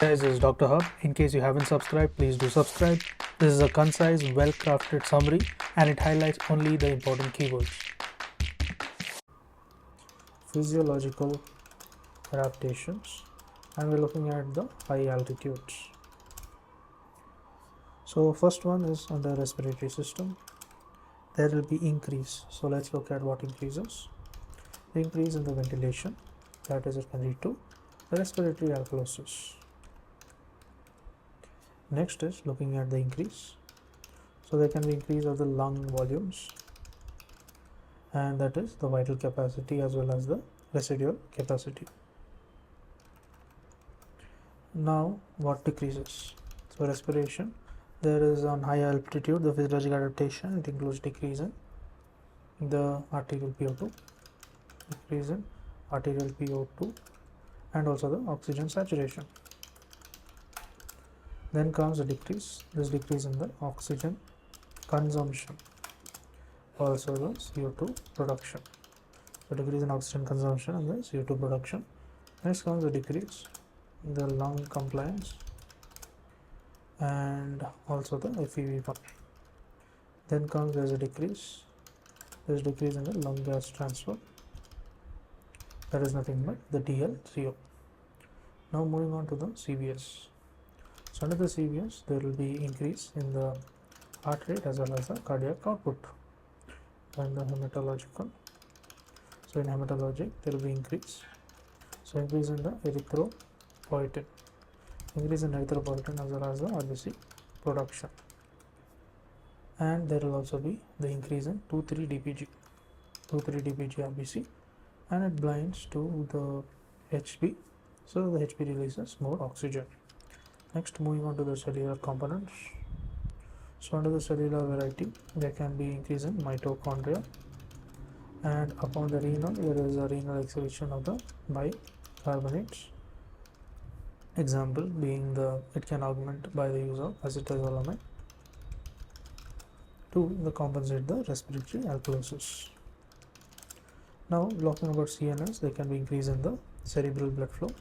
Guys, this is Dr. Hub. In case you haven't subscribed, please do subscribe. This is a concise, well-crafted summary and it highlights only the important keywords. Physiological adaptations, and we're looking at the high altitudes. So first one is on the respiratory system. There will be increase. So let's look at what increases. The increase in the ventilation, that is, it can lead to respiratory alkalosis. Next is looking at the increase. So there can be increase of the lung volumes, and that is the vital capacity as well as the residual capacity. Now what decreases? So respiration, there is on high altitude the physiological adaptation. It includes decrease in the arterial PO2, decrease in arterial PO2, and also the oxygen saturation. Then comes a decrease, this decrease in the oxygen consumption, also the CO2 production. So decrease in oxygen consumption and the CO2 production. Next comes the decrease in the lung compliance and also the FEV1. Then comes there's a decrease, there's decrease in the lung gas transfer, that is nothing but the DL CO. Now moving on to the CVS. So under the CVS, there will be increase in the heart rate as well as the cardiac output. And the hematological, so in hematologic there will be increase. So increase in the erythropoietin, increase in erythropoietin as well as the RBC production. And there will also be the increase in 2,3-DPG, 2,3-DPG RBC, and it binds to the HP. So the HP releases more oxygen. Next, moving on to the cellular components. So under the cellular variety, there can be increase in mitochondria, and upon the renal, there is a renal excretion of the bicarbonates. Example being it can augment by the use of acetazolamide to compensate the respiratory alkalosis. Now, talking about CNS, there can be increase in the cerebral blood flow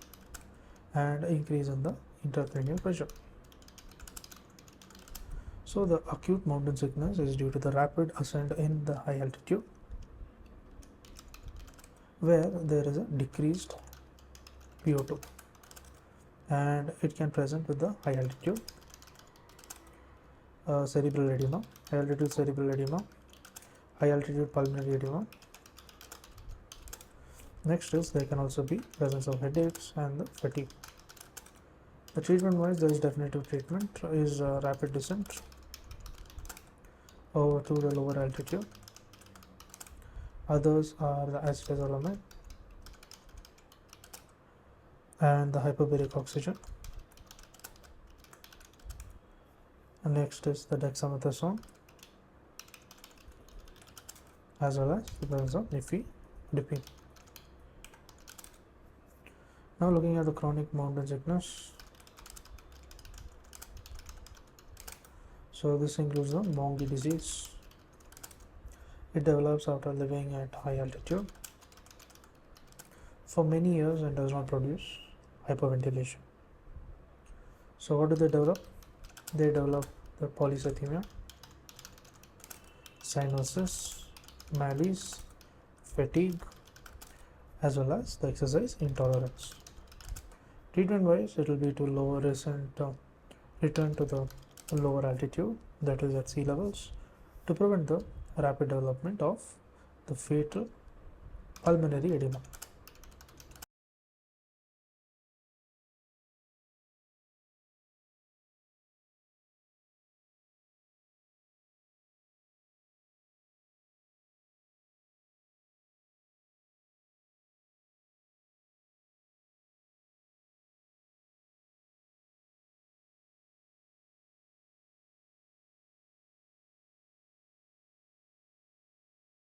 and increase in the intracranial pressure. So the acute mountain sickness is due to the rapid ascent in the high altitude, where there is a decreased PO2, and it can present with the high altitude cerebral edema, high altitude cerebral edema, high altitude pulmonary edema. Next is there can also be presence of headaches and the fatigue. The treatment wise, there is definitive treatment is rapid descent over to the lower altitude. Others are the acetazolamide and the hyperbaric oxygen. And next is the dexamethasone as well as the presence of nifedipine. Now looking at the chronic mountain sickness. So this includes the Monge disease. It develops after living at high altitude for many years and does not produce hyperventilation. So what do they develop? They develop the polycythemia, cyanosis, malaise, fatigue, as well as the exercise intolerance. Treatment wise, it will be to lower return to the lower altitude, that is at sea levels, to prevent the rapid development of the fatal pulmonary edema.